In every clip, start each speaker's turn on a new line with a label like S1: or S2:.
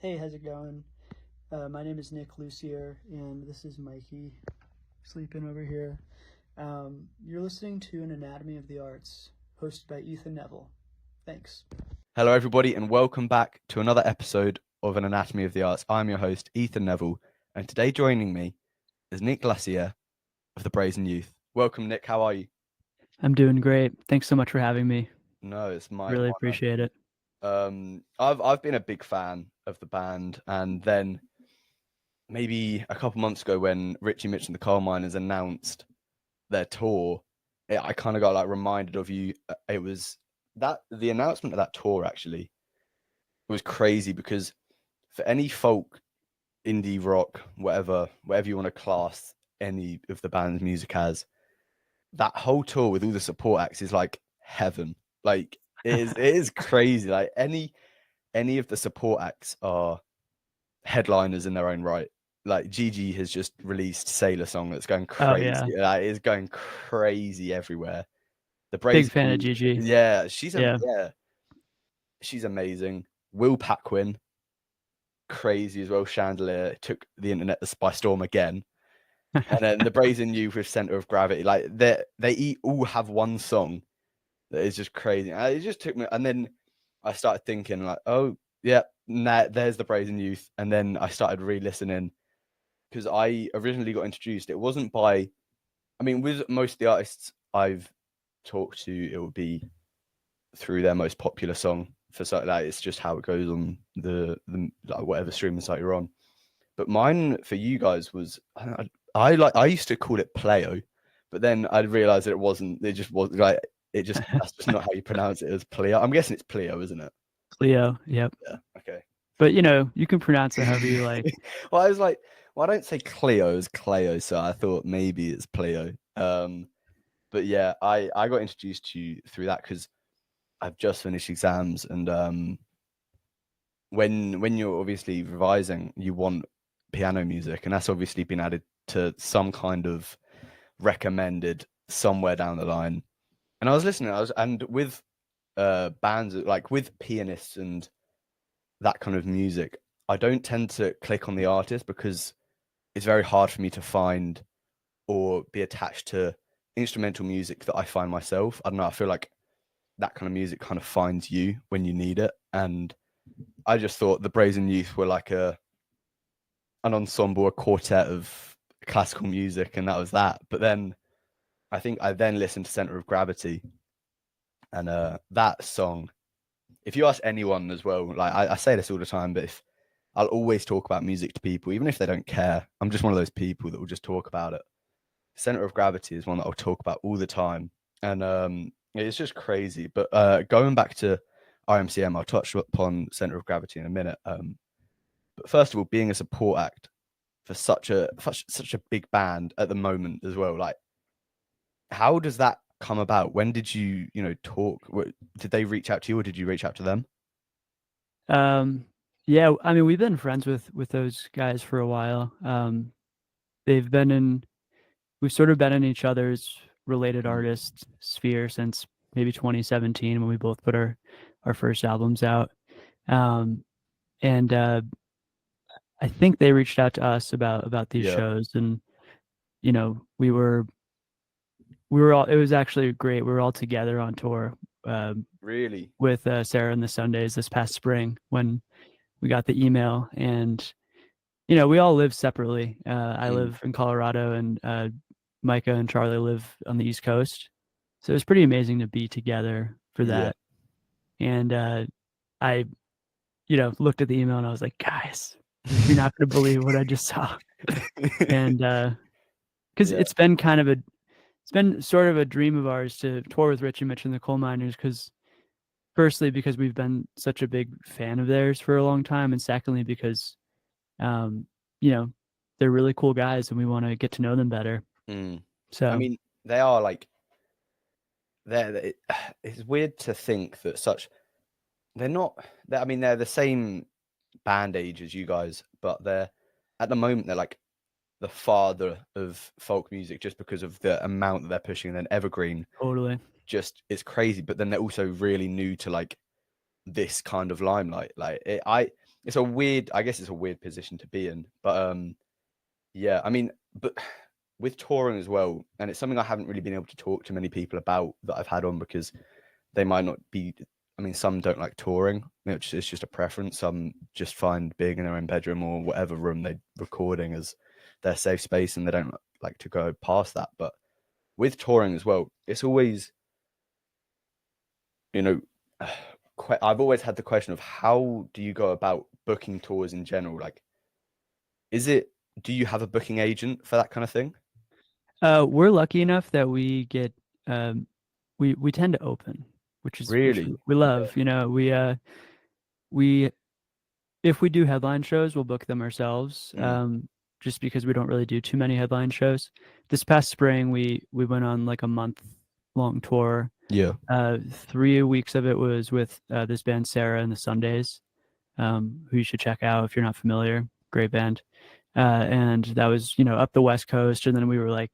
S1: Hey, how's it going? My name is Nic Lussier, and this is Mikey sleeping over here. You're listening to an Anatomy of the Arts, hosted by Ethan Neville. Thanks.
S2: Hello, everybody, and welcome back to another episode of An Anatomy of the Arts. I'm your host, Ethan Neville, and today joining me is Nic Lussier of the Brazen Youth. Welcome, Nick. How are you?
S3: I'm doing great. Thanks so much for having me.
S2: No, it's my
S3: Really
S2: honor.
S3: appreciate it.
S2: I've been a big fan of the band, and then maybe a couple months ago when Richie Mitch and the Coal Miners announced their tour, I kind of got like reminded of you. It was that the announcement of that tour actually was crazy because for any folk, indie rock, whatever you want to class any of the band's music as, that whole tour with all the support acts is like heaven. Like it is crazy. Like any of the support acts are headliners in their own right. Like Gigi has just released Sailor Song that's going crazy.
S3: Oh, yeah.
S2: Like, it's going crazy everywhere. The
S3: Big
S2: Brazen
S3: fan of
S2: Youth,
S3: Gigi.
S2: yeah,
S3: Yeah.
S2: she's amazing. Will Paquin, crazy as well. Chandelier took the internet by storm again. And then the Brazen Youth with Center of Gravity, like they all have one song that is just crazy. And it just took me, and then I started thinking like, oh yeah, nah, there's the Brazen Youth. And then I started re-listening because I originally got introduced. It wasn't by, I mean, with most of the artists I've talked to, it would be through their most popular song. For something like it's just how it goes on the like whatever streaming site you're on. But mine for you guys was I used to call it Playo, but then I realized that it wasn't. It just was like that's just not how you pronounce it. As Pleo. I'm guessing it's Pleo, isn't it?
S3: Cleo. Yep.
S2: Yeah. Okay.
S3: But you can pronounce it however you like.
S2: Well, I was like, well, I don't say Cleo as Cleo, so I thought maybe it's Pleo. But yeah, I got introduced to you through that because I've just finished exams, and when you're obviously revising, you want piano music, and that's obviously been added to some kind of recommended somewhere down the line. And I was listening, and with bands like with pianists and that kind of music, I don't tend to click on the artist because it's very hard for me to find or be attached to instrumental music that I find myself. I don't know. I feel like that kind of music kind of finds you when you need it. And I just thought the Brazen Youth were like an ensemble, a quartet of classical music, and that was that. But then I think I then listened to Center of Gravity, and that song, if you ask anyone as well, like I say this all the time, but if I'll always talk about music to people, even if they don't care. I'm just one of those people that will just talk about it. Center of Gravity is one that I'll talk about all the time. And it's just crazy. But going back to RMCM, I'll touch upon Center of Gravity in a minute. But first of all, being a support act for such a big band at the moment as well, like how does that come about? When did you talk? Did they reach out to you, or did you reach out to them?
S3: Yeah, I mean, we've been friends with those guys for a while. We've sort of been in each other's related artist sphere since maybe 2017 when we both put our first albums out. And I think they reached out to us about these shows, and we were all. It was actually great. We were all together on tour.
S2: Really?
S3: With Sarah and the Sundays this past spring when we got the email, and we all live separately. I live in Colorado, and Micah and Charlie live on the East Coast, so it was pretty amazing to be together for that. And I looked at the email and I was like, guys, you're not going to believe what I just saw. And because it's been sort of a dream of ours to tour with Richie Mitch and the Coal Miners, firstly because we've been such a big fan of theirs for a long time, and secondly because they're really cool guys and we want to get to know them better. So
S2: I mean, they are like it's weird to think that they're the same band age as you guys, but they're at the moment they're like the father of folk music just because of the amount that they're pushing. And then Evergreen,
S3: totally,
S2: just it's crazy. But then they're also really new to like this kind of limelight. Like it's a weird, I guess it's a weird position to be in, but yeah, I mean, but with touring as well, and it's something I haven't really been able to talk to many people about that I've had on, because they might not be, I mean, some don't like touring, it's just a preference. Some just find being in their own bedroom or whatever room they're recording as their safe space, and they don't like to go past that. But with touring as well, it's always, you know, I've always had the question of, how do you go about booking tours in general? Like, do you have a booking agent for that kind of thing?
S3: We're lucky enough that we get we tend to open, which
S2: Really?
S3: we love. You know, we if we do headline shows, we'll book them ourselves. Just because we don't really do too many headline shows. This past spring, we went on like a month-long tour.
S2: Yeah.
S3: 3 weeks of it was with this band Sarah and the Sundays, who you should check out if you're not familiar. Great band. And that was, up the West Coast. And then we were like,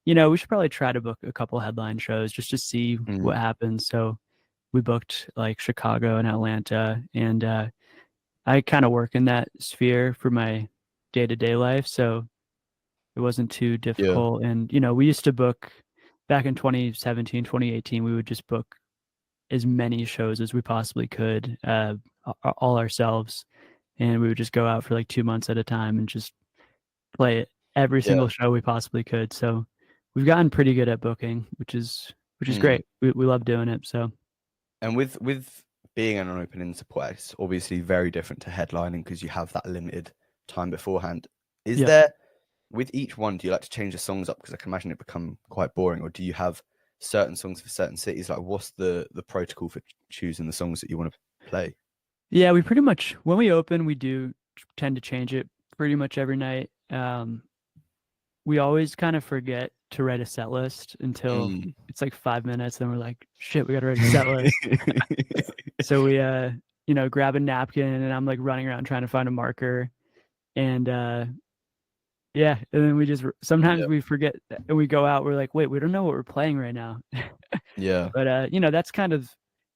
S3: we should probably try to book a couple headline shows just to see what happens. So we booked like Chicago and Atlanta, and I kind of work in that sphere for my day-to-day life, so it wasn't too difficult. And we used to book back in 2017, 2018, we would just book as many shows as we possibly could, all ourselves, and we would just go out for like 2 months at a time and just play every single show we possibly could. So we've gotten pretty good at booking, which is great. We love doing it. So,
S2: and with being an opening support, it's obviously very different to headlining because you have that limited time beforehand. Is there, with each one, do you like to change the songs up? Because I can imagine it become quite boring. Or do you have certain songs for certain cities? Like, what's the protocol for choosing the songs that you want to play?
S3: Yeah, we pretty much, when we open, we do tend to change it pretty much every night. We always kind of forget to write a set list until it's like 5 minutes, then we're like, shit, we gotta write a set list. So we grab a napkin, and I'm like running around trying to find a marker, and and then we just sometimes we forget, and we go out, we're like, wait, we don't know what we're playing right now. But that's kind of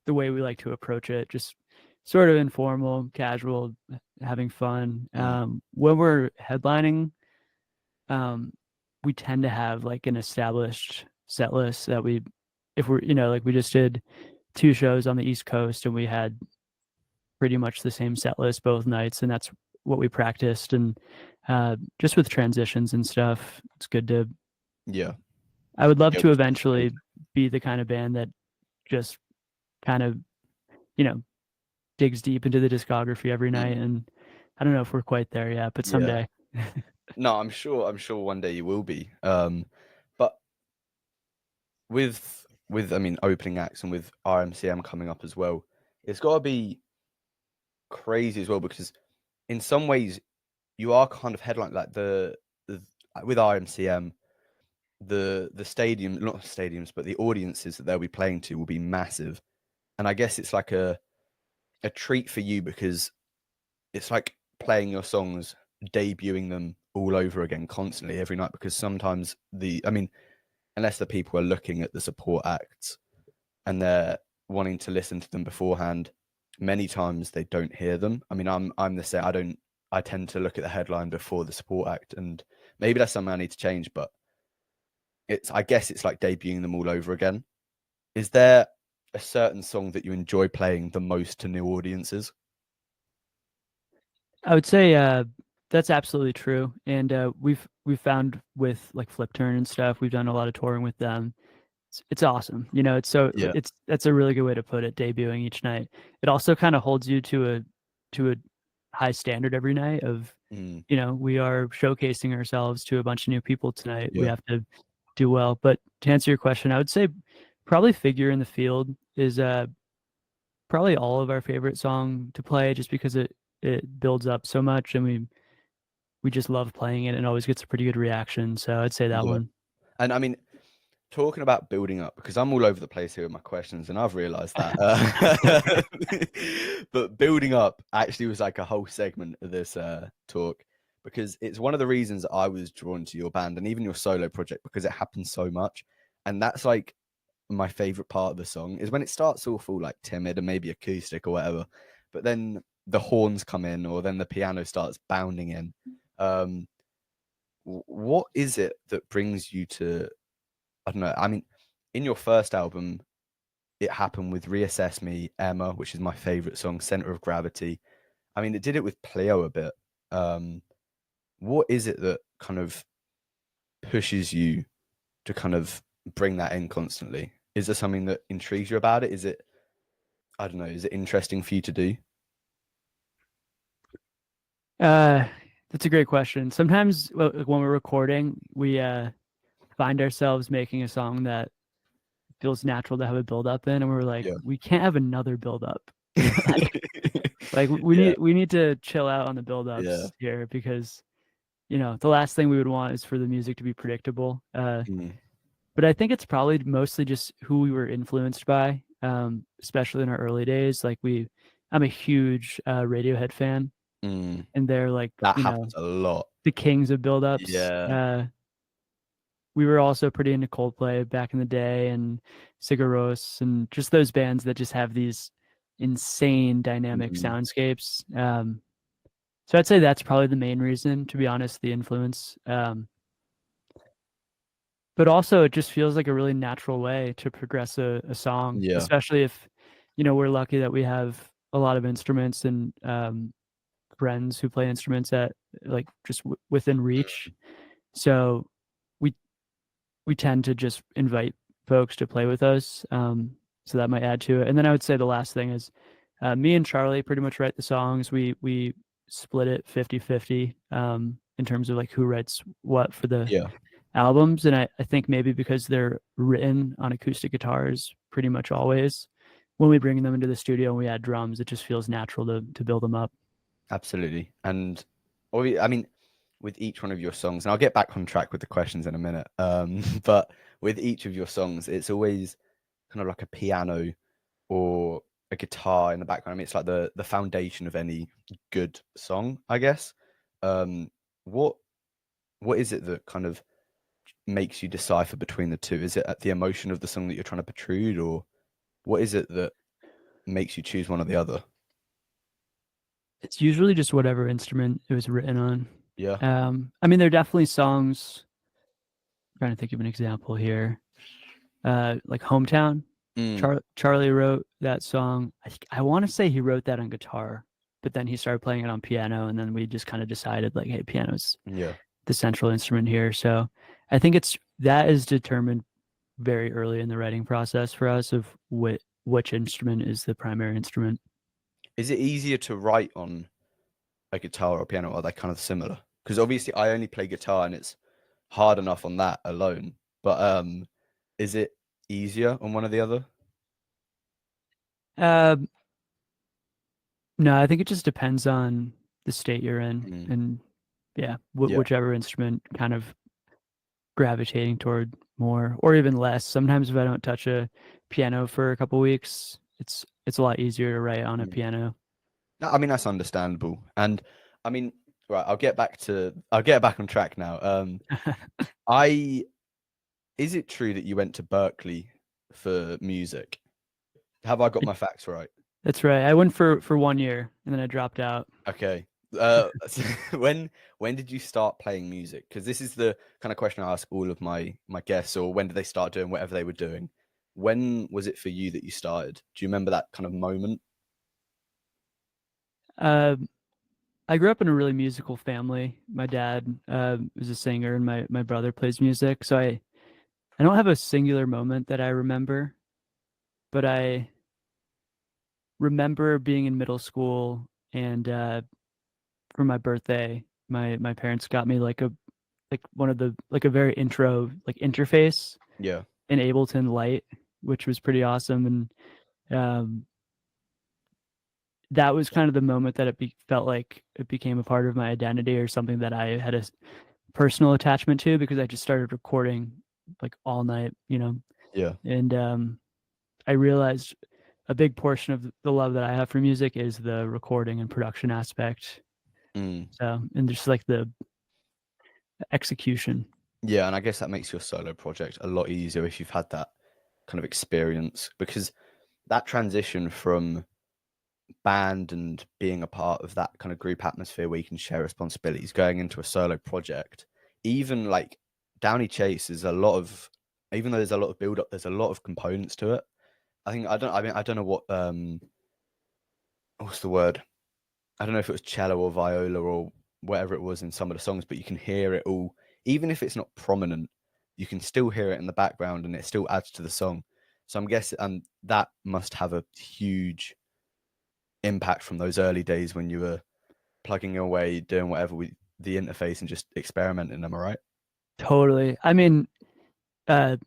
S3: the way we like to approach it, just sort of informal, casual, having fun. When we're headlining, we tend to have like an established set list that if we're, like we just did 2 shows on the East Coast, and we had pretty much the same set list both nights, and that's what we practiced. And just with transitions and stuff, it's good to, I would love to eventually be the kind of band that just kind of, digs deep into the discography every night. And I don't know if we're quite there yet, but someday.
S2: No, I'm sure one day you will be. But with I mean, opening acts and with RMCM coming up as well, it's got to be crazy as well, because in some ways you are kind of headline, like the with RMCM, the stadium, not stadiums, but the audiences that they'll be playing to will be massive. And I guess it's like a treat for you, because it's like playing your songs, debuting them all over again constantly every night, because sometimes unless the people are looking at the support acts and they're wanting to listen to them beforehand, many times they don't hear them. I mean, I'm the same. I tend to look at the headline before the support act, and maybe that's something I need to change, but I guess it's like debuting them all over again. Is there a certain song that you enjoy playing the most to new audiences?
S3: I would say that's absolutely true. And we've found with like Flip Turn and stuff, we've done a lot of touring with them. It's awesome. That's a really good way to put it, debuting each night. It also kind of holds you to a high standard every night of, we are showcasing ourselves to a bunch of new people tonight. We have to do well. But to answer your question, I would say probably Figure in the Field is probably all of our favorite song to play, just because it builds up so much, and we just love playing it, and always gets a pretty good reaction. So I'd say that one.
S2: And I mean, talking about building up, because I'm all over the place here with my questions, and I've realized that. But building up actually was like a whole segment of this talk, because it's one of the reasons I was drawn to your band and even your solo project, because it happens so much. And that's like my favorite part of the song, is when it starts off all like timid and maybe acoustic or whatever, but then the horns come in, or then the piano starts bounding in. What is it that brings you to, I don't know, I mean, in your first album, it happened with Reassess Me, Emma, which is my favorite song, Center of Gravity. I mean, it did it with Pleo a bit. What is it that kind of pushes you to kind of bring that in constantly? Is there something that intrigues you about it? Is it, I don't know, is it interesting for you to do?
S3: That's a great question. Sometimes when we're recording, we find ourselves making a song that feels natural to have a build up in, and we're like,
S2: Yeah.
S3: we can't have another build up. like
S2: Yeah.
S3: we need to chill out on the build ups
S2: Yeah.
S3: here, because the last thing we would want is for the music to be predictable. But I think it's probably mostly just who we were influenced by, especially in our early days. Like I'm a huge Radiohead fan, and they're like,
S2: That happens a lot.
S3: the kings of build-ups.
S2: Yeah.
S3: We were also pretty into Coldplay back in the day, and Sigur Rós, and just those bands that just have these insane dynamic soundscapes. So I'd say that's probably the main reason, to be honest, the influence. But also it just feels like a really natural way to progress a song,
S2: Yeah.
S3: especially if, we're lucky that we have a lot of instruments and friends who play instruments at like just within reach. So we tend to just invite folks to play with us. So that might add to it. And then I would say the last thing is me and Charlie pretty much write the songs. We split it 50-50 in terms of like who writes what for the albums. And I think maybe because they're written on acoustic guitars pretty much always, when we bring them into the studio and we add drums, it just feels natural to build them up.
S2: Absolutely. And I mean, with each one of your songs, and I'll get back on track with the questions in a minute, but with each of your songs, it's always kind of like a piano or a guitar in the background. I mean, it's like the foundation of any good song, I guess. What is it that kind of makes you decipher between the two? Is it the emotion of the song that you're trying to protrude, or what is it that makes you choose one or the other?
S3: It's usually just whatever instrument it was written on.
S2: Yeah.
S3: I mean, there are definitely songs. I'm trying to think of an example here. Like Hometown. Charlie wrote that song. I want to say he wrote that on guitar, but then he started playing it on piano, and then we just kind of decided like, hey, piano's the central instrument here. So I think that is determined very early in the writing process for us of which instrument is the primary instrument.
S2: Is it easier to write on a guitar or a piano, or are they kind of similar? Because obviously I only play guitar and it's hard enough on that alone. But is it easier on one or the other?
S3: No, I think it just depends on the state you're in, and whichever instrument kind of gravitating toward more or even less. Sometimes if I don't touch a piano for a couple weeks, it's a lot easier to write on a piano.
S2: I mean, that's understandable. And I mean, right, I'll get back on track now. Is it true that you went to Berkeley for music? Have I got my facts right?
S3: That's right. I went for 1 year and then I dropped out.
S2: Okay. When did you start playing music? Because this is the kind of question I ask all of my guests, or when did they start doing whatever they were doing? When was it for you that you started? Do you remember that kind of moment?
S3: I grew up in a really musical family. My dad was a singer, and my brother plays music. So I don't have a singular moment that I remember, but I remember being in middle school, and for my birthday, my parents got me like one of the like a very intro like interface in Ableton Lite, which was pretty awesome. And that was kind of the moment that it felt like it became a part of my identity, or something that I had a personal attachment to, because I just started recording like all night, and I realized a big portion of the love that I have for music is the recording and production aspect. So, and just like the execution.
S2: Yeah, and I guess that makes your solo project a lot easier if you've had that kind of experience, because that transition from band and being a part of that kind of group atmosphere where you can share responsibilities going into a solo project, even like Downey Chase is a lot of, even though there's a lot of build up, there's a lot of components to it. I don't know what what's the word? I don't know if it was cello or viola or whatever it was in some of the songs, but you can hear it all, even if it's not prominent, you can still hear it in the background and it still adds to the song. So I'm guessing that must have a huge impact from those early days when you were plugging away, doing whatever with the interface and just experimenting. Am I right?
S3: Totally. I mean, so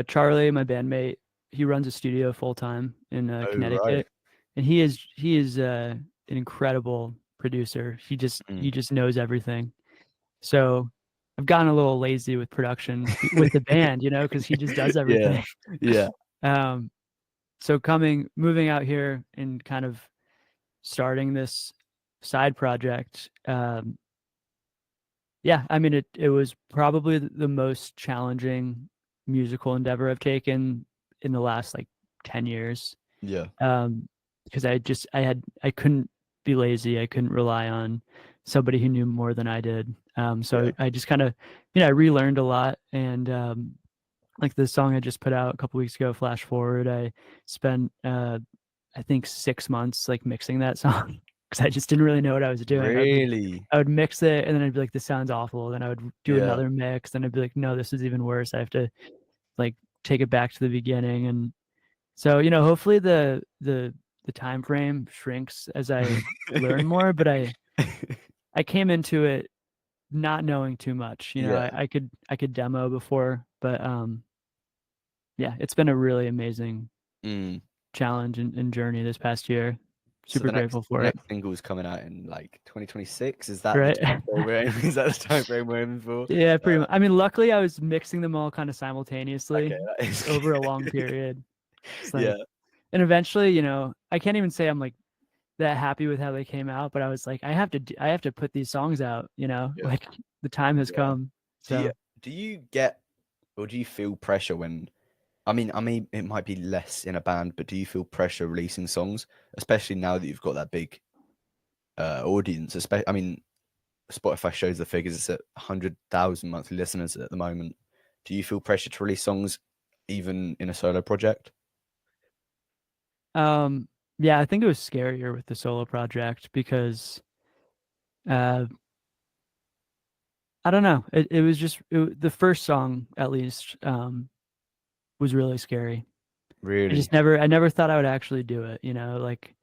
S3: Charlie, my bandmate, he runs a studio full time in
S2: Oh,
S3: Connecticut,
S2: right.
S3: and he is an incredible producer. He just knows everything. So I've gotten a little lazy with production with the band, because he just does everything.
S2: Yeah.
S3: So moving out here and kind of starting this side project, yeah, I mean, it was probably the most challenging musical endeavor I've taken in the last like 10 years.
S2: Yeah.
S3: Because I couldn't be lazy. I couldn't rely on somebody who knew more than I did. So
S2: Yeah.
S3: I just kind of, I relearned a lot. And like the song I just put out a couple weeks ago, Flash Forward, I spent I think 6 months like mixing that song because I just didn't really know what I was doing.
S2: Really?
S3: I would mix it and then I'd be like, this sounds awful. Then I would do
S2: Yeah.
S3: another mix. Then I'd be like, no, this is even worse. I have to like take it back to the beginning. And so, hopefully the time frame shrinks as I learn more, but I came into it not knowing too much.
S2: Yeah.
S3: I could demo before, but yeah, it's been a really amazing challenge and journey this past year. Super grateful for it.
S2: The next single is coming out in like 2026. Is that
S3: right?
S2: the time frame is that the time frame we're aiming for?
S3: Yeah, pretty much. I mean, luckily I was mixing them all kind of simultaneously
S2: Okay,
S3: over a long period. Like,
S2: yeah.
S3: And eventually, I can't even say I'm like that happy with how they came out, but I was like, I have to put these songs out, like the time has come. So
S2: Do you get, or do you feel pressure when, I mean, it might be less in a band, but do you feel pressure releasing songs, especially now that you've got that big audience? I mean, Spotify shows the figures, it's at 100,000 monthly listeners at the moment. Do you feel pressure to release songs even in a solo project?
S3: Yeah, I think it was scarier with the solo project because I don't know. It was just the first song at least was really scary.
S2: Really?
S3: I never thought I would actually do it, like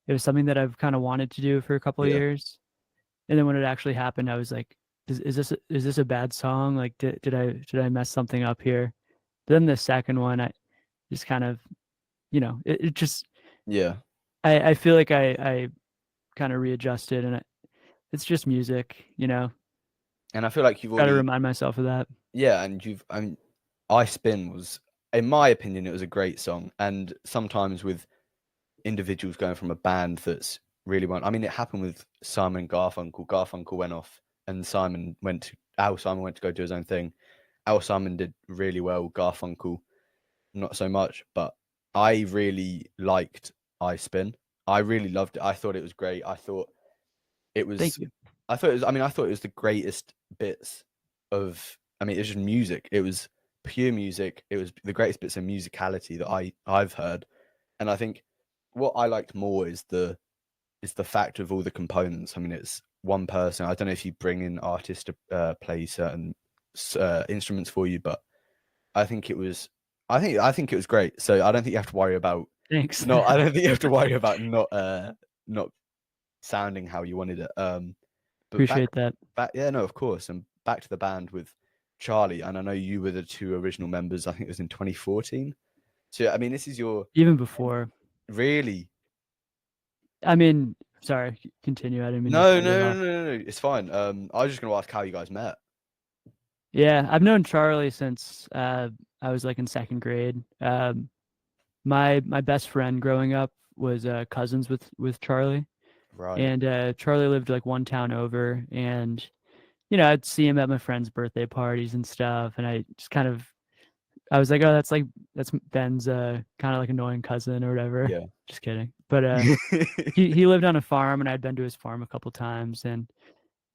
S3: it was something that I've kind of wanted to do for a couple of years. And then when it actually happened, I was like, is this a bad song? Like did I mess something up here? But then the second one, I just kind of, it just I feel like I kind of readjusted and it's just music,
S2: And I feel like you've
S3: got to
S2: already,
S3: remind myself of that.
S2: yeah, and I Spin was, in my opinion, it was a great song. And sometimes with individuals going from a band that's really I mean, it happened with Simon and Garfunkel. Garfunkel went off and Al Simon went to go do his own thing. Al Simon did really well, Garfunkel not so much, but I really liked I Spin. I really loved it. I thought it was great. I thought it was,
S3: Thank you.
S2: I thought it was the greatest bits of, I mean, it was just music. It was pure music. It was the greatest bits of musicality that I've heard. And I think what I liked more is the fact of all the components. I mean, it's one person. I don't know if you bring in artists to play certain instruments for you, but I think it was great. So I don't think you have to worry about.
S3: Thanks.
S2: No, I don't think you have to worry about not sounding how you wanted it. But
S3: Appreciate that.
S2: yeah, no, of course. And back to the band with Charlie, and I know you were the two original members. I think it was in 2014. So I mean, this is your
S3: Even before.
S2: really.
S3: I mean, sorry, continue. I didn't mean to
S2: No,
S3: cut you off.
S2: no, it's fine. I was just gonna ask how you guys met.
S3: Yeah, I've known Charlie since I was like in second grade. My best friend growing up was cousins with Charlie.
S2: Right.
S3: And Charlie lived like one town over, and I'd see him at my friends' birthday parties and stuff, and I just kind of I was like, oh, that's Ben's kind of like annoying cousin or whatever.
S2: Yeah.
S3: Just kidding. But he lived on a farm, and I'd been to his farm a couple times. And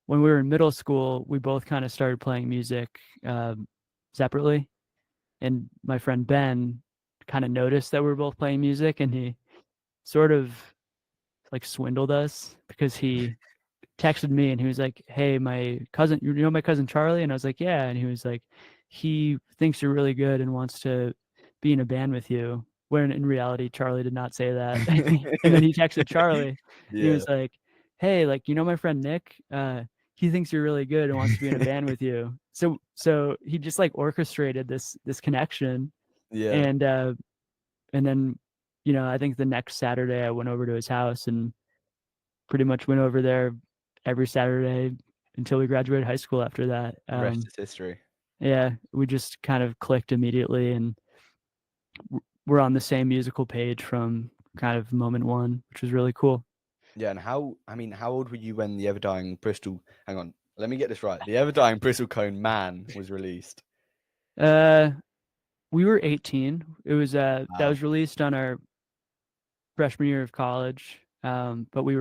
S3: when we were in middle school, we both kind of started playing music separately. And my friend Ben kind of noticed that we were both playing music, and he sort of like swindled us because he texted me and he was like, "Hey, my cousin, you know my cousin Charlie?" And I was like, "Yeah." And he was like, "He thinks you're really good and wants to be in a band with you." When in reality, Charlie did not say that. And then he texted Charlie and he
S2: Yeah.
S3: was like, "Hey, like, you know my friend Nick? He thinks you're really good and wants to be in a band with you." So he just like orchestrated this connection.
S2: Yeah.
S3: And then, you know, I think the next Saturday I went over to his house and pretty much went over there every Saturday until we graduated high school after that.
S2: Rest is history.
S3: Yeah, we just kind of clicked immediately, and we're on the same musical page from kind of moment one, which was really cool.
S2: Yeah, and how old were you when the Ever Dying Bristol? Hang on, let me get this right. The Ever Dying Bristol Cone Man was released.
S3: We were 18. It was that
S2: Wow.
S3: was released on our freshman year of college. But we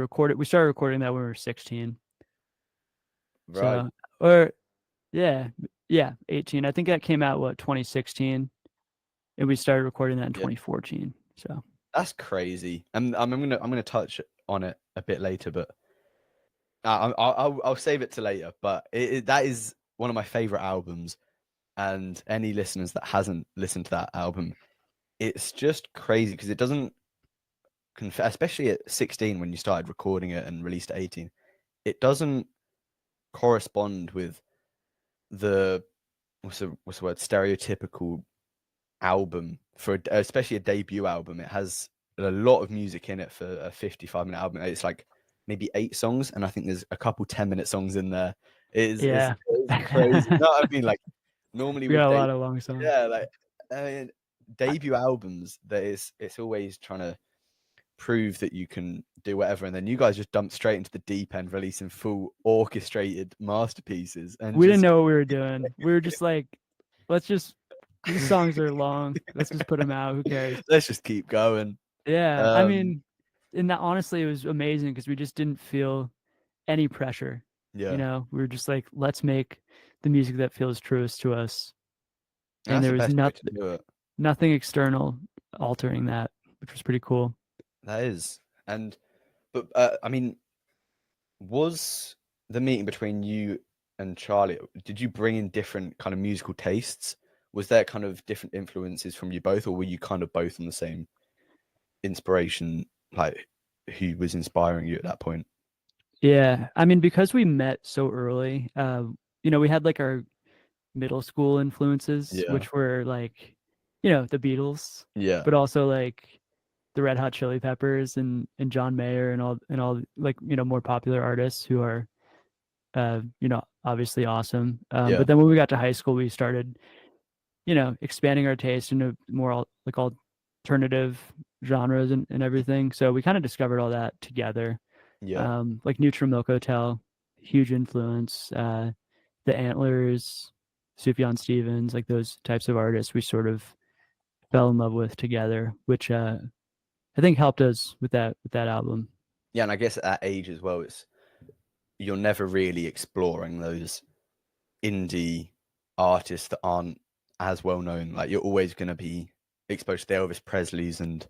S3: started recording that when we were 16.
S2: Right.
S3: So, or yeah, 18. I think that came out 2016, and we started recording that in 2014. So
S2: that's crazy. And I'm gonna touch on it a bit later, but I'll save it to later. But that is one of my favorite albums, and any listeners that hasn't listened to that album, it's just crazy because it doesn't, especially at 16 when you started recording it and released at 18, it doesn't correspond with the what's the word, stereotypical album for especially a debut album. It has a lot of music in it for a 55-minute album. It's like maybe 8 songs, and I think there's a couple 10-minute songs in there. It's crazy. You know what I mean? Like normally
S3: we
S2: with
S3: got a lot of long songs.
S2: Yeah, like I mean, debut albums, it's always trying to prove that you can do whatever, and then you guys just dumped straight into the deep end, releasing full orchestrated masterpieces. And
S3: we didn't know what we were doing. We were just like, these songs are long. Let's just put them out. Who cares?
S2: Let's just keep going.
S3: Yeah, I mean, and that honestly, it was amazing because we just didn't feel any pressure.
S2: Yeah,
S3: you know, we were just like, let's make the music that feels truest to us. And there was nothing external altering that, which was pretty cool.
S2: That is. But I mean, was the meeting between you and Charlie, did you bring in different kind of musical tastes? Was there kind of different influences from you both, or were you kind of both on the same inspiration, like who was inspiring you at that point?
S3: Yeah, I mean, because we met so early, you know, we had like our middle school influences, which were like, you know, the Beatles, but also like the Red Hot Chili Peppers and John Mayer and all like, you know, more popular artists who are, you know, obviously awesome. But then when we got to high school, we started, you know, expanding our taste into more like alternative genres and everything. So we kind of discovered all that together. Like Neutral Milk Hotel, huge influence. The Antlers, Sufjan Stevens, like those types of artists we sort of fell in love with together, which I think helped us with that album.
S2: Yeah, and I guess at that age as well, you're never really exploring those indie artists that aren't as well known. Like you're always going to be exposed to the Elvis Presleys and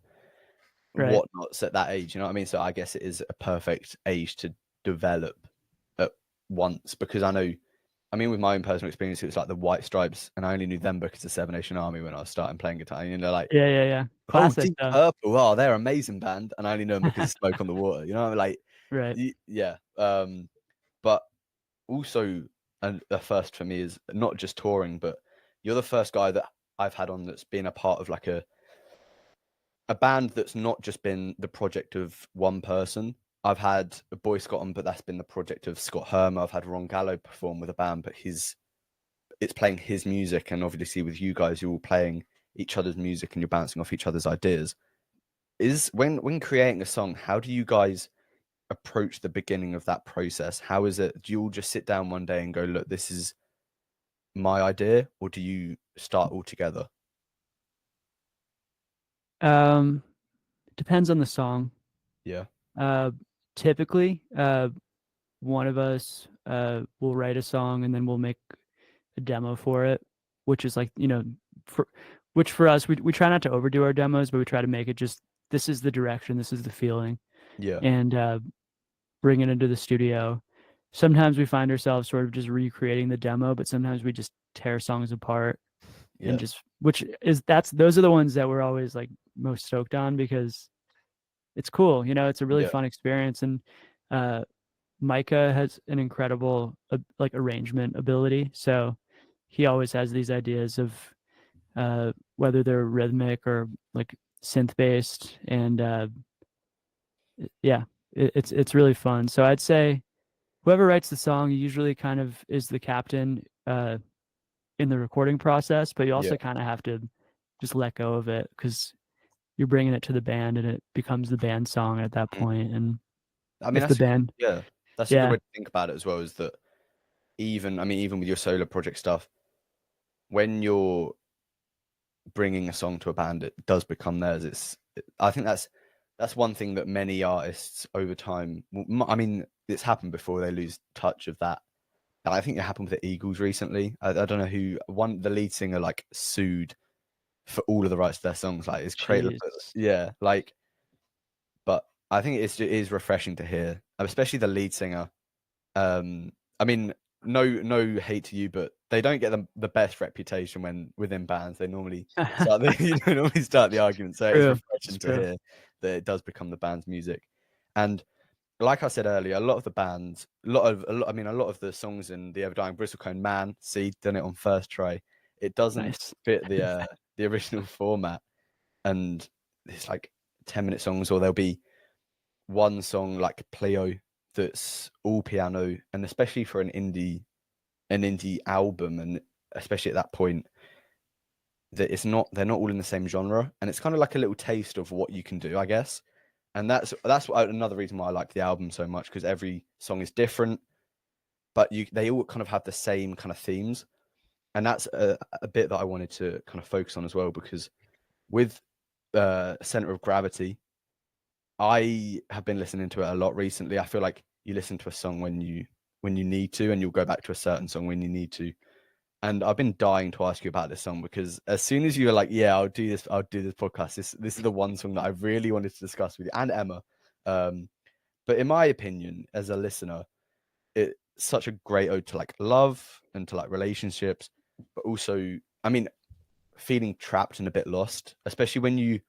S2: whatnots at that age. You know what I mean? So I guess it is a perfect age to develop at once, because I mean, with my own personal experience, it was like the White Stripes, and I only knew them because of Seven Nation Army when I was starting playing guitar. You know, like
S3: classic.
S2: Deep Purple, oh, they're an amazing band, and I only know them because of Smoke on the Water. You know, like yeah. But also, and the first for me is not just touring, but you're the first guy that I've had on that's been a part of like a band that's not just been the project of one person. I've had a Boy Scott on, but that's been the project of Scott Hermer. I've had Ron Gallo perform with a band, but it's playing his music, and obviously with you guys, you're all playing each other's music and you're bouncing off each other's ideas. Is when creating a song, how do you guys approach the beginning of that process? How is it? Do you all just sit down one day and go, look, this is my idea, or do you start all together?
S3: Depends on the song.
S2: Yeah.
S3: Typically, one of us will write a song and then we'll make a demo for it, which is like, for us, we try not to overdo our demos, but we try to make it just, this is the direction, this is the feeling,
S2: Yeah.
S3: and bring it into the studio. Sometimes we find ourselves sort of just recreating the demo, but sometimes we just tear songs apart
S2: Yeah.
S3: and just, those are the ones that we're always like most stoked on because it's cool, it's a really
S2: Yeah.
S3: fun experience. And Micah has an incredible like arrangement ability, so he always has these ideas of whether they're rhythmic or like synth based, and it's really fun. So I'd say whoever writes the song usually kind of is the captain in the recording process, but you also
S2: Yeah.
S3: kind of have to just let go of it because you're bringing it to the band and it becomes the band song at that point. And
S2: I mean,
S3: if the band,
S2: that's a good way to think about it as well, is that even with your solo project stuff, when you're bringing a song to a band, it does become theirs. I think that's one thing that many artists over time, I mean, it's happened before, they lose touch of that. And I think it happened with the Eagles recently. I don't know the lead singer like sued for all of the rights to their songs. Like, it's crazy. Yeah, like, but I think it is refreshing to hear, especially the lead singer. I mean, no hate to you, but they don't get the best reputation within bands. They normally start the argument. So it's refreshing to hear that it does become the band's music. And like I said earlier, a lot of the bands, a lot of the songs in the Ever Dying Bristlecone, Man, see, done it on first try. It doesn't fit the original format, and it's like 10-minute songs, or there'll be one song like Pleo that's all piano, and especially for an indie album, and especially at that point, that they're not all in the same genre, and it's kind of like a little taste of what you can do, I guess. And that's another reason why I like the album so much, because every song is different, but they all kind of have the same kind of themes, and that's a bit that I wanted to kind of focus on as well, because with Center of Gravity, I have been listening to it a lot recently. I feel like you listen to a song when you need to, and you'll go back to a certain song when you need to. And I've been dying to ask you about this song, because as soon as you were like, yeah, I'll do this podcast, this is the one song that I really wanted to discuss with you and Emma. But in my opinion, as a listener, it's such a great ode to like love and to like relationships, but also, I mean, feeling trapped and a bit lost, especially when you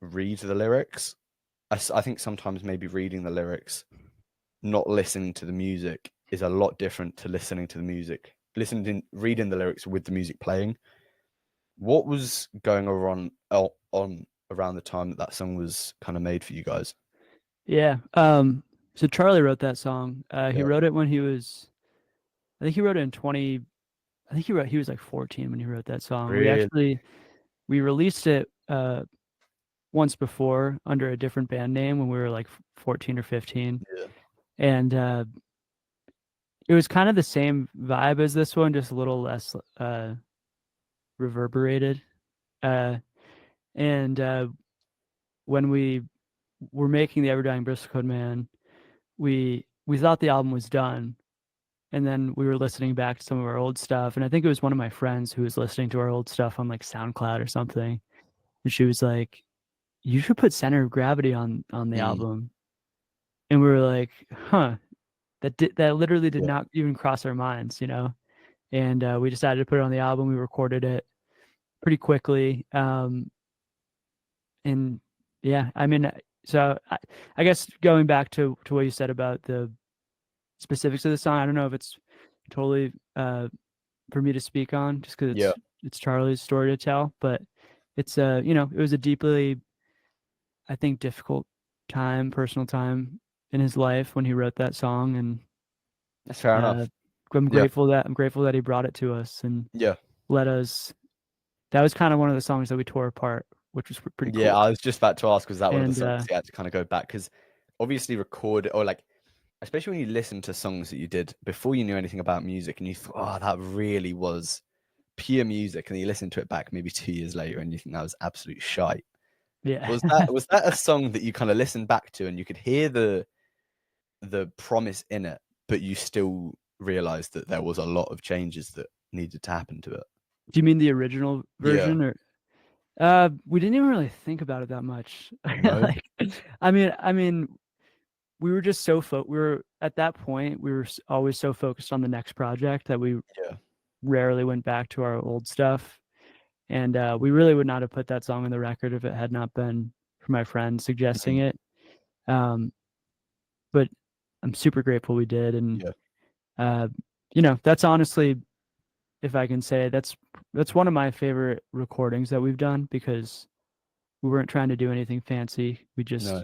S2: read the lyrics. I think sometimes maybe reading the lyrics, not listening to the music, is a lot different to listening to the music. Reading the lyrics with the music playing. What was going on around the time that song was kind of made for you guys?
S3: Yeah. So Charlie wrote that song. He wrote it when he was, I think he wrote it in 20. I think he was like 14 when he wrote that song.
S2: Really?
S3: We released it once before under a different band name when we were like 14 or 15.
S2: Yeah.
S3: And it was kind of the same vibe as this one, just a little less reverberated. And when we were making the Everdying Bristlecone Man, we thought the album was done. And then we were listening back to some of our old stuff. And I think it was one of my friends who was listening to our old stuff on like SoundCloud or something. And she was like, you should put Center of Gravity on the album. And we were like, huh, that literally did not even cross our minds, And we decided to put it on the album. We recorded it pretty quickly. And yeah, I mean, so I guess going back to what you said about the specifics of the song, I don't know if it's totally for me to speak on, just because it's Charlie's story to tell, but it's it was a deeply, I think, difficult personal time in his life when he wrote that song, and
S2: that's fair enough.
S3: I'm grateful that he brought it to us and let us. That was kind of one of the songs that we tore apart, which was pretty cool.
S2: Yeah, I was just about to ask, was that one of the songs you had to kind of go back? Because obviously record, or like, especially when you listen to songs that you did before you knew anything about music, and you thought, oh, that really was pure music, and then you listen to it back maybe 2 years later and you think that was absolute shite.
S3: Yeah.
S2: Was that a song that you kind of listened back to and you could hear the promise in it, but you still realized that there was a lot of changes that needed to happen to it?
S3: Do you mean the original
S2: Yeah.
S3: version or? We didn't even really think about it that much.
S2: No.
S3: Like, I mean, we were just so we were at that point. We were always so focused on the next project that we
S2: Yeah.
S3: rarely went back to our old stuff. And we really would not have put that song on the record if it had not been for my friend suggesting it. But I'm super grateful we did. And
S2: Yeah.
S3: you know, that's honestly, if I can say, that's one of my favorite recordings that we've done, because we weren't trying to do anything fancy. We just
S2: No.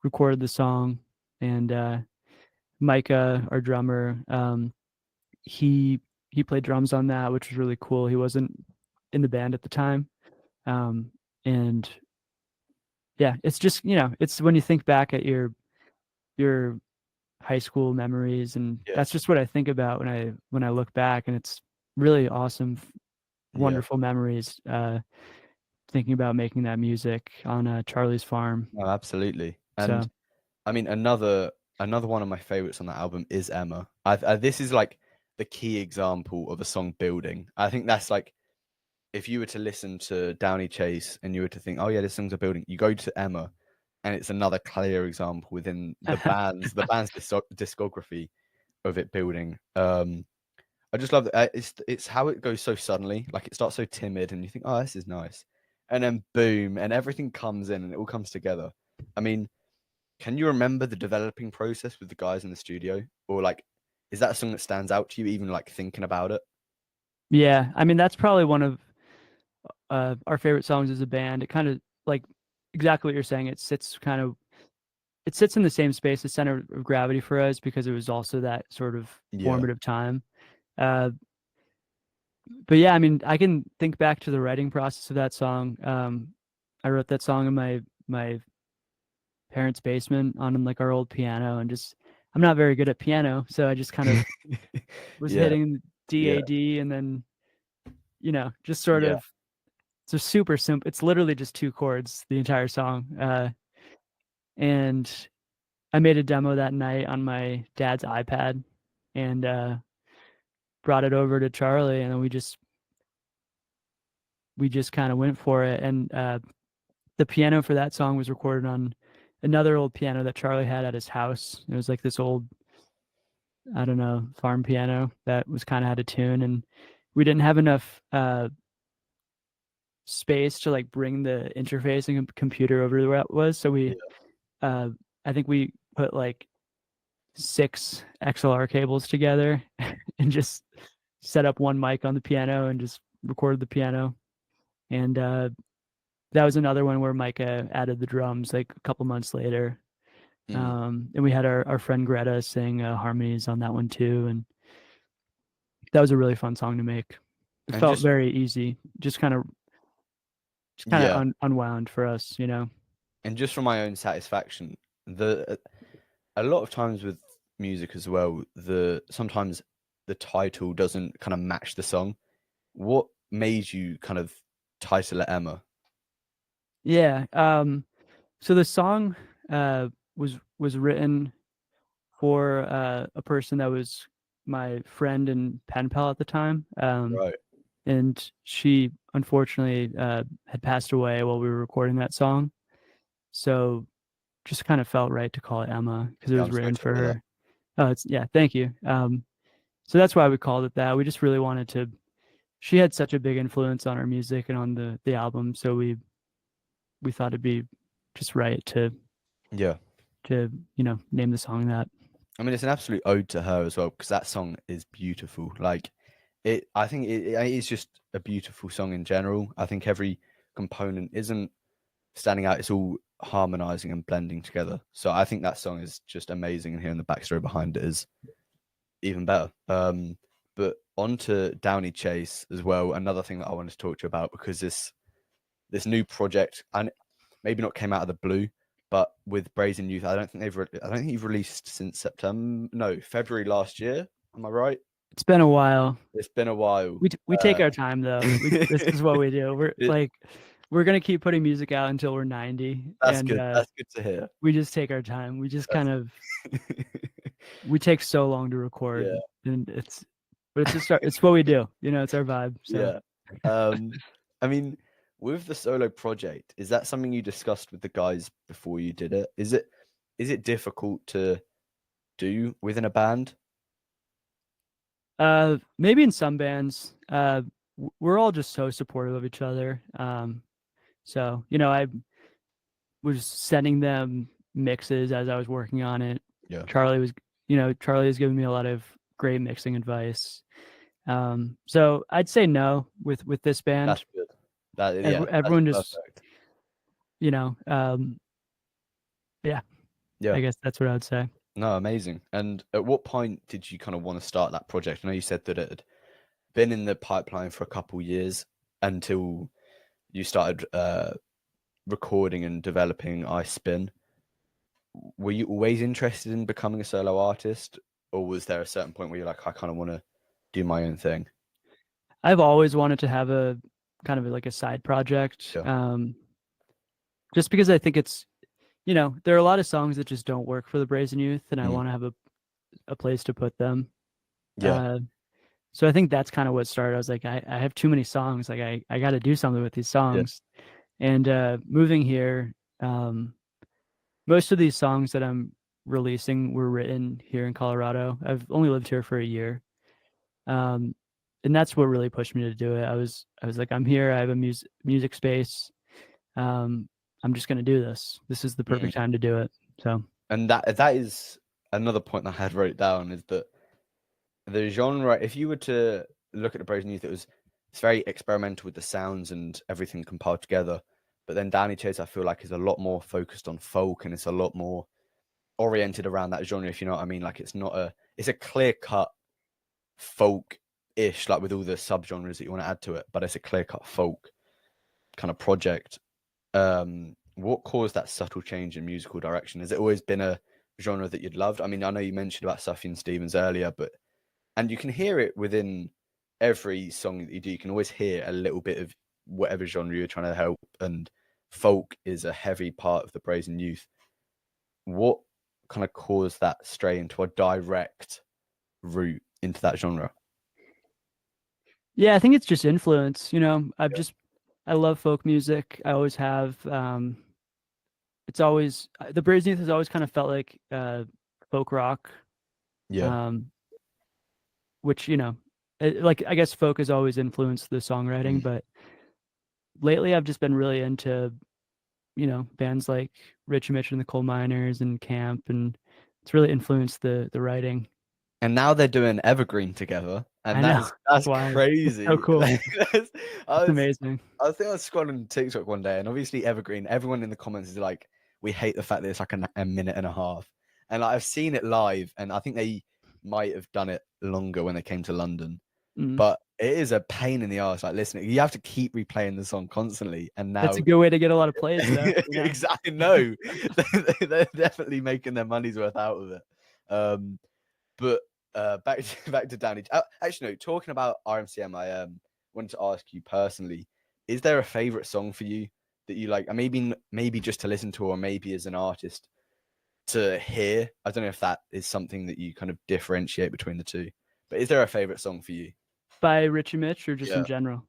S3: recorded the song, and Micah, our drummer, he played drums on that, which was really cool. He wasn't in the band at the time. And yeah, it's just, you know, it's when you think back at your high school memories, and
S2: Yeah.
S3: that's just what I think about when I look back, and it's really awesome, wonderful memories, thinking about making that music on Charlie's farm.
S2: No, absolutely. And
S3: So
S2: I mean, another one of my favorites on that album is Emma. This is like the key example of a song building. I think that's like, if you were to listen to Downey Chase and you were to think, oh yeah, this song's a building, you go to Emma, and it's another clear example within the band's discography of it building. I just love that. It's how it goes so suddenly. Like, it starts so timid, and you think, oh, this is nice, and then boom, and everything comes in, and it all comes together. I mean, can you remember the developing process with the guys in the studio, or like, is that a song that stands out to you, even like thinking about it?
S3: yeah, I mean, that's probably one of our favorite songs as a band. It kind of, like, exactly what you're saying. It sits in the same space, the center of gravity for us, because it was also that sort of formative time. But yeah, I mean, I can think back to the writing process of that song. I wrote that song in my parents' basement on like our old piano, and just, I'm not very good at piano, so I just kind of was hitting D-A-D, and then, you know, just sort of, it's a super simple, it's literally just 2 chords the entire song. And I made a demo that night on my dad's iPad, and brought it over to Charlie, and then we just kind of went for it. And the piano for that song was recorded on another old piano that Charlie had at his house. It was like this old, I don't know, farm piano that was kind of out of tune, and we didn't have enough space to like bring the interface and computer over to where it was. So we, I think we put like 6 XLR cables together and just set up one mic on the piano and just recorded the piano. And that was another one where Micah added the drums like a couple months later. And we had our friend Greta sing harmonies on that one too. And that was a really fun song to make. It felt very easy, just kind of unwound for us, you know.
S2: And just for my own satisfaction, a lot of times with music as well, sometimes the title doesn't kind of match the song. What made you kind of title it Emma?
S3: Yeah. So the song was written for a person that was my friend and pen pal at the time.
S2: Right.
S3: And she unfortunately had passed away while we were recording that song. So just kind of felt right to call it Emma, because it was written for her. Oh, thank you. So that's why we called it that. We just really wanted to, she had such a big influence on our music and on the album. So we thought it'd be just right to, you know, name the song that.
S2: I mean, it's an absolute ode to her as well, because that song is beautiful. Like, I think it's just a beautiful song in general. I think every component isn't standing out. It's all harmonizing and blending together. So I think that song is just amazing, and hearing the backstory behind it is even better. But on to Downey Chase as well. Another thing that I wanted to talk to you about, because this new project, and maybe not came out of the blue, but with Brazen Youth, I don't think you've released since February last year. Am I right?
S3: It's been a while.
S2: It's been a while.
S3: We take our time though. This is what we do. We're we're gonna keep putting music out until we're 90.
S2: That's
S3: And
S2: good. That's good to hear.
S3: we just take our time. We just kind of we take so long to record, and it's what we do. It's our vibe. So.
S2: Yeah. I mean, with the solo project, is that something you discussed with the guys before you did it? Is it difficult to do within a band?
S3: Maybe in some bands. We're all just so supportive of each other. So I was sending them mixes as I was working on it.
S2: Yeah.
S3: Charlie has given me a lot of great mixing advice. So I'd say no with this band.
S2: That's good.
S3: Everyone
S2: that's
S3: just,
S2: perfect.
S3: Yeah.
S2: Yeah.
S3: I guess that's what I would say.
S2: No, amazing. And at what point did you kind of want to start that project? I know you said that it had been in the pipeline for a couple years until you started recording and developing I Spin. Were you always interested in becoming a solo artist, or was there a certain point where you're like, I kind of want to do my own thing?
S3: I've always wanted to have a kind of like a side project.
S2: Yeah.
S3: Just because I think it's, there are a lot of songs that just don't work for the Brazen Youth, and I want to have a place to put them.
S2: Yeah.
S3: So I think that's kind of what started. I was like, I have too many songs. Like I got to do something with these songs. Yeah. And moving here, most of these songs that I'm releasing were written here in Colorado. I've only lived here for a year. And that's what really pushed me to do it. I was like, I'm here. I have a music space. I'm just going to do this. This is the perfect time to do it. So,
S2: and that is another point that I had wrote down, is that the genre, if you were to look at the Brazen Youth, it's very experimental with the sounds and everything compiled together. But then Downey Chase, I feel like, is a lot more focused on folk, and it's a lot more oriented around that genre, if you know what I mean. Like it's a clear-cut folk-ish, like with all the subgenres that you want to add to it, but it's a clear-cut folk kind of project. What caused that subtle change in musical direction? Has it always been a genre that you'd loved? I mean, I know you mentioned about Sufjan Stevens earlier, and you can hear it within every song that you do. You can always hear a little bit of whatever genre you're trying to help, and folk is a heavy part of the Brazen Youth. What kind of caused that stray into a direct route into that genre?
S3: Yeah, I think it's just influence. I love folk music. I always have. It's always, the Brazen Youth has always kind of felt like folk rock.
S2: Yeah.
S3: Which, I guess folk has always influenced the songwriting, but lately I've just been really into, bands like Richie Mitch and the Coal Miners and Camp, and it's really influenced the writing.
S2: And now they're doing Evergreen together, and that's crazy.
S3: So cool.
S2: That's
S3: amazing.
S2: I think I was scrolling TikTok one day, and obviously Evergreen, everyone in the comments is like, we hate the fact that it's like a minute and a half. And like, I've seen it live, and I think they might have done it longer when they came to London. But it is a pain in the ass, like listening. You have to keep replaying the song constantly. And now
S3: that's a good way to get a lot of plays.
S2: Exactly. No, they're definitely making their money's worth out of it. But back to Downey. Actually, no. Talking about RMCM, I wanted to ask you personally: is there a favorite song for you that you like? Maybe just to listen to, or maybe as an artist to hear? I don't know if that is something that you kind of differentiate between the two. But is there a favorite song for you?
S3: By Richie Mitch, or just in general?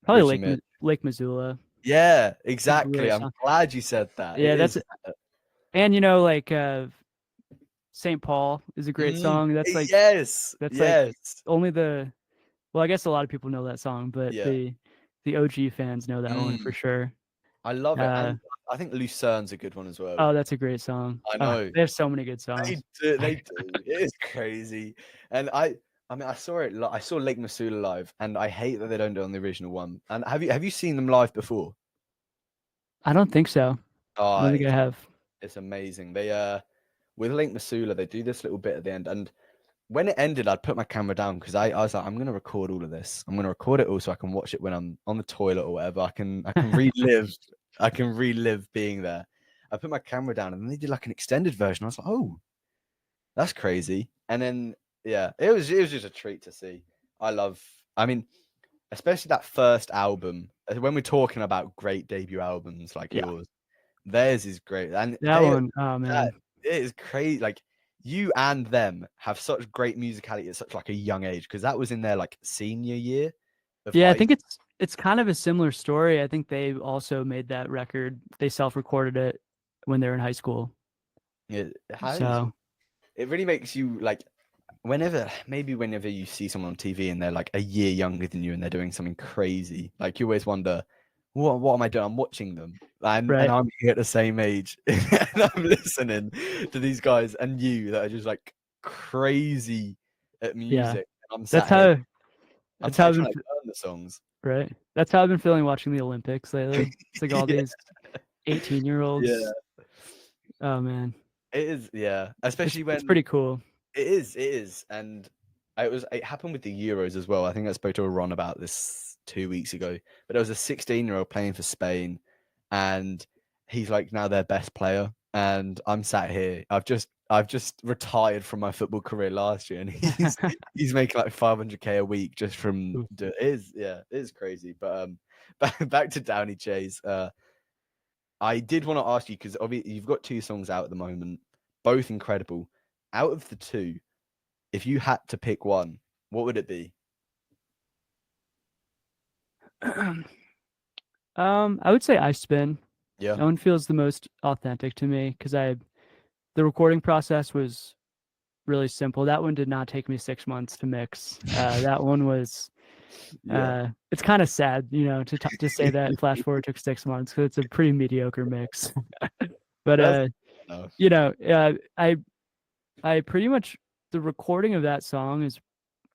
S3: Probably Lake Missoula.
S2: Yeah, exactly. I'm glad you said that.
S3: Yeah, and like St. Paul is a great song. That's like like only I guess a lot of people know that song, but the OG fans know that one for sure.
S2: I love it. And I think Lucerne's a good one as well.
S3: Oh, that's a great song.
S2: I know.
S3: They have so many good songs.
S2: They do. It is crazy. And I saw it. I saw Lake Missoula live, and I hate that they don't do it on the original one. And have you seen them live before?
S3: I don't think so. I don't think I have.
S2: It's amazing. They with Lake Missoula, they do this little bit at the end, and when it ended, I'd put my camera down because I was like, I'm gonna record all of this. I'm gonna record it all so I can watch it when I'm on the toilet or whatever. I can relive being there. I put my camera down, and then they did like an extended version. I was like, oh, that's crazy. And then it was just a treat to see. I mean, especially that first album when we're talking about great debut albums like
S3: Yeah.
S2: yours, theirs is great, and
S3: That one, oh man,
S2: it is crazy. Like you and them have such great musicality at such like a young age, because that was in their like senior year of
S3: yeah. I
S2: high
S3: think it's kind of a similar story. I think they also made that record. They self-recorded it when they were in high school.
S2: It has.
S3: So
S2: It really makes you like whenever you see someone on TV and they're like a year younger than you and they're doing something crazy, like you always wonder, what am I doing? I'm watching them, and
S3: right.
S2: I'm at the same age, and I'm listening to these guys and you that are just like crazy at music. And I'm
S3: That's
S2: sat here,
S3: how
S2: I'm
S3: that's how
S2: sat
S3: I've
S2: here
S3: been
S2: trying to learn the songs.
S3: right. That's how I've been feeling watching the Olympics lately. It's like all
S2: Yeah,
S3: these 18-year-olds.
S2: yeah,
S3: Oh man,
S2: it is. Yeah, especially
S3: it's
S2: when
S3: pretty cool.
S2: it is, and it happened with the Euros as well. I think I spoke to a Ron about this 2 weeks ago, but there was a 16-year-old playing for Spain, and he's like now their best player. And I'm sat here. I've just retired from my football career last year, and he's making like 500K a week just from it is crazy. But back to Downey Chase. I did want to ask you, because obviously you've got 2 songs out at the moment, both incredible. Out of the 2, if you had to pick one, what would it be?
S3: I would say I Spin.
S2: Yeah.
S3: That one feels the most authentic to me because the recording process was really simple. That one did not take me 6 months to mix. That one was it's kind of sad, to say that Flash Forward took 6 months because it's a pretty mediocre mix. But I pretty much, the recording of that song is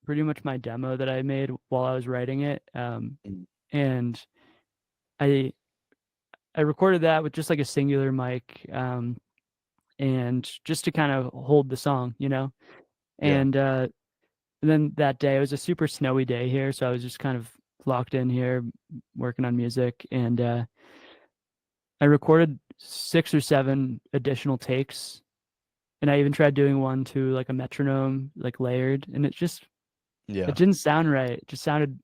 S3: pretty much my demo that I made while I was writing it. And I recorded that with just like a singular mic, and just to kind of hold the song, and then that day, it was a super snowy day here, so I was just kind of locked in here working on music, and I recorded 6 or 7 additional takes, and I even tried doing one to like a metronome, like layered, and it didn't sound right. It just sounded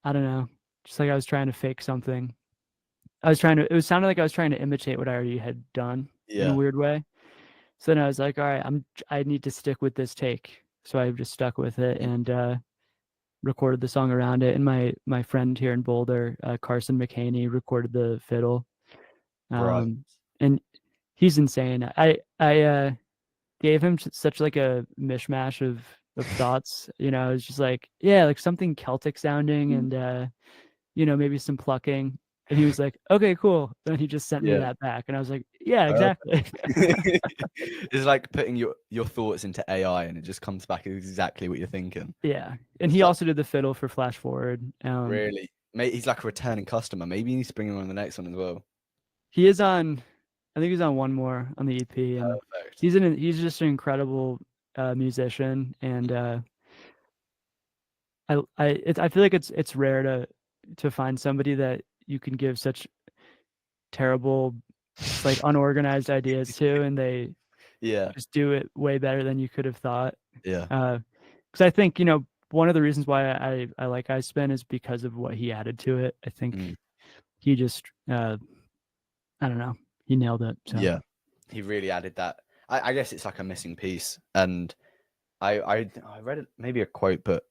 S3: I don't know, just like I was trying to fake something. It sounded like I was trying to imitate what I already had done in a weird way. So then I was like, all right, I need to stick with this take. So I just stuck with it and recorded the song around it. And my friend here in Boulder, Carson McHaney, recorded the fiddle.
S2: Right.
S3: And he's insane. I gave him such like a mishmash of thoughts. It was just like, yeah, like something Celtic sounding and maybe some plucking. And he was like, okay, cool. Then he just sent me that back. And I was like, yeah, exactly.
S2: It's like putting your thoughts into AI and it just comes back exactly what you're thinking.
S3: Yeah. And he also did the fiddle for Flash Forward.
S2: Really? Mate, he's like a returning customer. Maybe you need to bring him on the next one as well.
S3: He is on, I think he's on one more on the EP. And he's just an incredible musician. And I feel like it's rare to find somebody that you can give such terrible, like unorganized ideas to, and they just do it way better than you could have thought. Because I think one of the reasons why I like I Spin is because of what he added to it. I think he just I don't know, he nailed it. So.
S2: Yeah, he really added that. I guess it's like a missing piece, and I read it, maybe a quote, but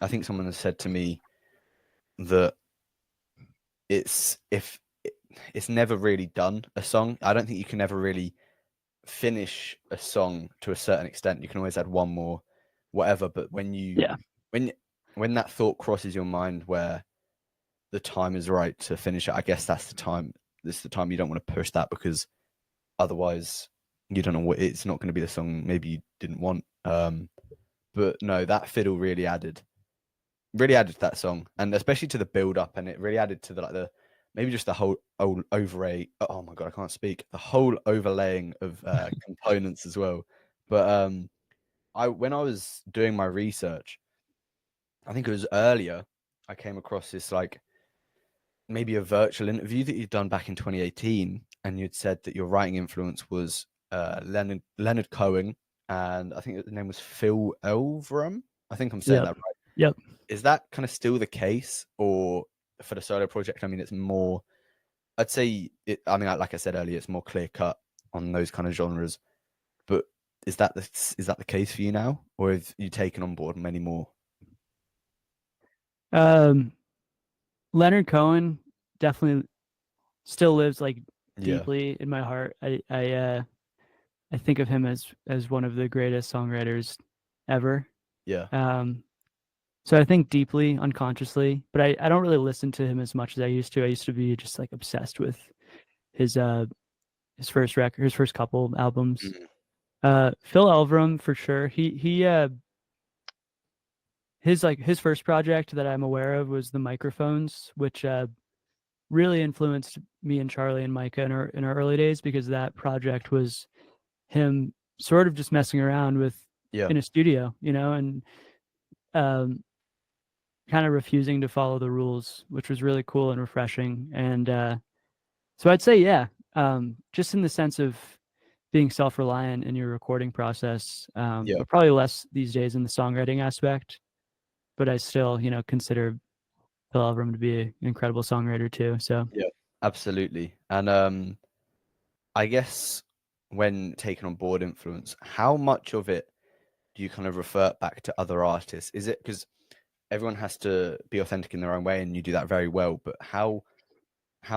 S2: I think someone has said to me that it's never really done a song. I don't think you can ever really finish a song to a certain extent. You can always add one more, whatever. But when that thought crosses your mind where the time is right to finish it, I guess that's the time. This is the time you don't want to push that, because otherwise you don't know what it's not going to be the song maybe you didn't want. But no, that fiddle really added to that song, and especially to the build up, and it really added to the maybe just the whole overlay. Oh my god, I can't speak. The whole overlaying of components as well. But when I was doing my research, I think it was earlier, I came across this like maybe a virtual interview that you'd done back in 2018, and you'd said that your writing influence was Leonard Cohen, and I think the name was Phil Elverum. I think I'm saying that right.
S3: Yep.
S2: Is that kind of still the case, or for the solo project? I mean, it's more. I'd say. I mean, like I said earlier, it's more clear cut on those kind of genres. But is that the case for you now, or have you taken on board many more?
S3: Leonard Cohen definitely still lives like
S2: Yeah,
S3: deeply in my heart. I think of him as one of the greatest songwriters ever.
S2: yeah,
S3: So I think deeply, unconsciously, but I don't really listen to him as much as I used to. I used to be just like obsessed with his first record, his first couple albums.
S2: Mhm.
S3: Phil Elverum for sure. His first project that I'm aware of was the Microphones, which really influenced me and Charlie and Micah in our early days, because that project was him sort of just messing around with
S2: Yeah.
S3: in a studio, and um, kind of refusing to follow the rules, which was really cool and refreshing. And so I'd say, yeah, just in the sense of being self-reliant in your recording process,
S2: Yeah.
S3: but probably less these days in the songwriting aspect. But I still, consider Phil Elverum to be an incredible songwriter too. So
S2: Yeah, absolutely. And I guess when taking on board influence, how much of it do you kind of revert back to other artists? Is it because everyone has to be authentic in their own way, and you do that very well, but how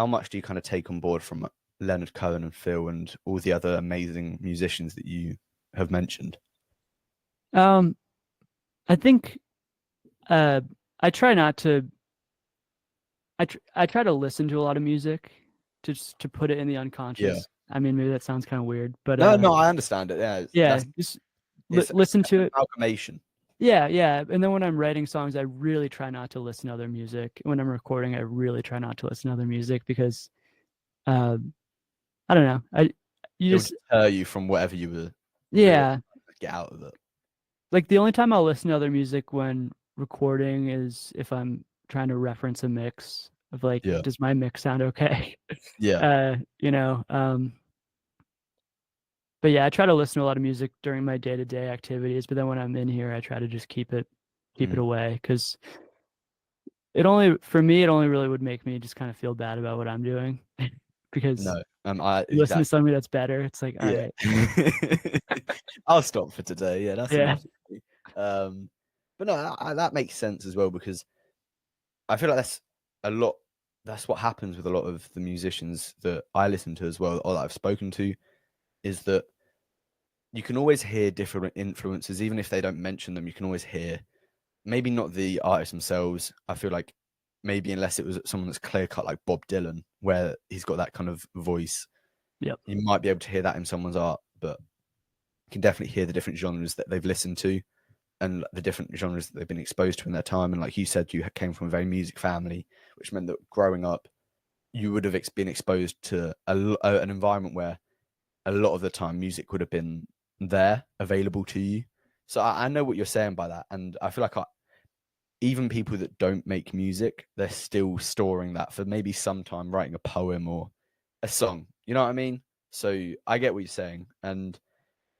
S2: much do you kind of take on board from Leonard Cohen and Phil and all the other amazing musicians that you have mentioned?
S3: um, I think uh, I try not to. I try to listen to a lot of music to put it in the
S2: Yeah.
S3: unconscious. I mean, maybe that sounds kind of weird, but
S2: No, no, I understand it. Yeah,
S3: yeah,
S2: that's
S3: just
S2: it's
S3: listen to
S2: an
S3: it.
S2: amalgamation.
S3: Yeah, yeah. And then when I'm writing songs, I really try not to listen to other music. When I'm recording, I really try not to listen to other music because uh, I don't know. You
S2: It would
S3: just
S2: deter you from whatever you were really
S3: yeah.
S2: trying to get out of it.
S3: Like the only time I'll listen to other music when recording is if I'm trying to reference a mix of like,
S2: Yeah.
S3: does my mix sound okay?
S2: Yeah.
S3: uh, you know, um, but yeah, I try to listen to a lot of music during my day-to-day activities, but then when I'm in here, I try to just keep it
S2: Mm.
S3: away, because it only really would make me just kind of feel bad about what I'm doing. Because
S2: No. I
S3: you listen to
S2: exactly.
S3: something that's better, it's like, all
S2: Yeah.
S3: right,
S2: I'll stop for today. Yeah, that's
S3: yeah,
S2: enough. Um, but no, that makes sense as well, because I feel like that's a lot. That's what happens with a lot of the musicians that I listen to as well, or that I've spoken to, is that you can always hear different influences, even if they don't mention them. You can always hear, maybe not the artists themselves. I feel like maybe unless it was someone that's clear cut like Bob Dylan, where he's got that kind of voice,
S3: yep,
S2: you might be able to hear that in someone's art, but you can definitely hear the different genres that they've listened to and the different genres that they've been exposed to in their time. And like you said, you came from a very music family, which meant that growing up, you would have been exposed to an environment where a lot of the time music would have been there available to you. So I know what you're saying by that. And I feel like even people that don't make music, they're still storing that for maybe sometime writing a poem or a song. You know what I mean? So I get what you're saying. And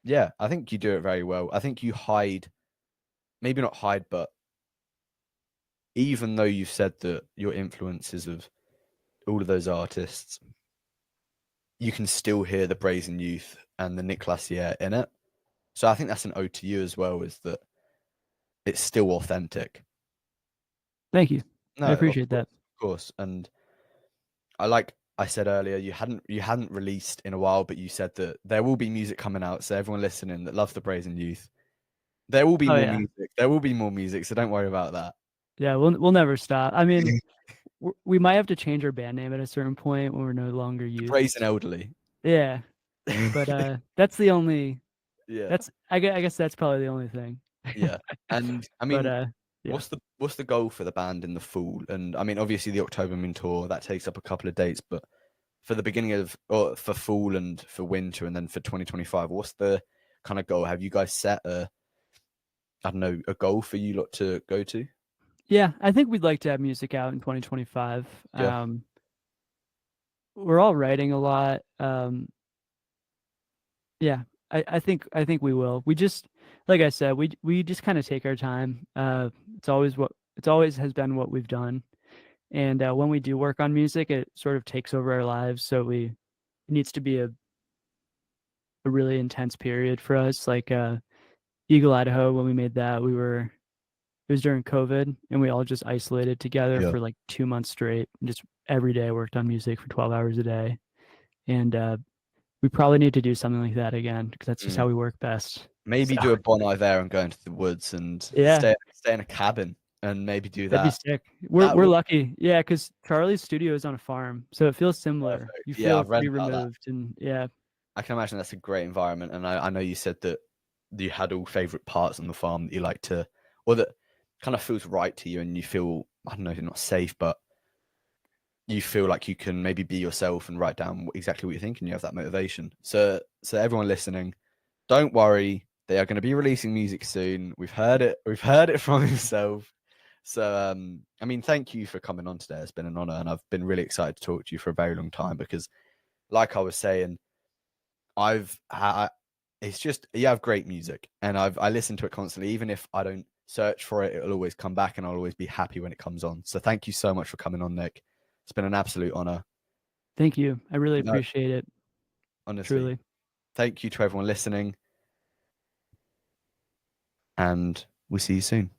S2: yeah, I think you do it very well. I think you hide, maybe not hide, but even though you've said that your influences of all of those artists, you can still hear the Brazen Youth and the Nic Lussier in it. So I think that's an ode to you as well, is that it's still authentic.
S3: thank you, I
S2: No,
S3: appreciate that.
S2: of course. And I said earlier, you hadn't released in a while, but you said that there will be music coming out. So everyone listening that loves the Brazen Youth, there will be
S3: Oh
S2: more
S3: yeah,
S2: music. There will be more music. So don't worry about that.
S3: yeah, we'll never stop. I mean, we might have to change our band name at a certain point when we're no longer
S2: The Brazen
S3: youths.
S2: Elderly.
S3: Yeah, but that's the only.
S2: Yeah.
S3: I guess that's probably the only thing.
S2: Yeah. And I
S3: But
S2: mean,
S3: yeah,
S2: what's the goal for the band in the fall? And I mean, obviously the October Moon tour that takes up a couple of dates, but for the beginning of, or for fall and for winter, and then for 2025, what's the kind of goal? Have you guys set I don't know, a goal for you lot to go to?
S3: yeah, I think we'd like to have music out in 2025.
S2: Yeah.
S3: We're all writing a lot. Yeah, I think we will. We just like I said, we just kind of take our time. It's always has been what we've done. And when we do work on music, it sort of takes over our lives. So it needs to be a really intense period for us. Like Eagle, Idaho, when we made that, it was during COVID, and we all just isolated together
S2: Yeah.
S3: for like 2 months straight, and just every day worked on music for 12 hours a day. And we probably need to do something like that again, because that's just how we work best.
S2: Maybe
S3: So,
S2: do a Bon Iver and go into the woods and
S3: yeah,
S2: stay in a cabin and maybe do
S3: that'd be
S2: that.
S3: sick.
S2: That
S3: We're
S2: would
S3: lucky, yeah, because Charlie's studio is on a farm, so it feels
S2: be
S3: similar.
S2: perfect.
S3: You
S2: Yeah,
S3: feel
S2: I've read
S3: pretty
S2: about that.
S3: removed, and yeah,
S2: I can imagine that's a great environment. And I know you said that you had all favorite parts on the farm that you like to, or that kind of feels right to you, and you feel, I don't know, you're not safe, but you feel like you can maybe be yourself and write down exactly what you think, and you have that motivation. So everyone listening, don't worry, they are going to be releasing music soon. We've heard it from himself. So I mean, thank you for coming on today. It's been an honor, and I've been really excited to talk to you for a very long time, because like I was saying, it's just, you have great music, and I listen to it constantly. Even if I don't search for it, it'll always come back, and I'll always be happy when it comes on. So thank you so much for coming on, Nic. It's been an absolute honor.
S3: thank you. I really
S2: No,
S3: appreciate it.
S2: honestly,
S3: Truly.
S2: thank you to everyone listening, and we'll see you soon.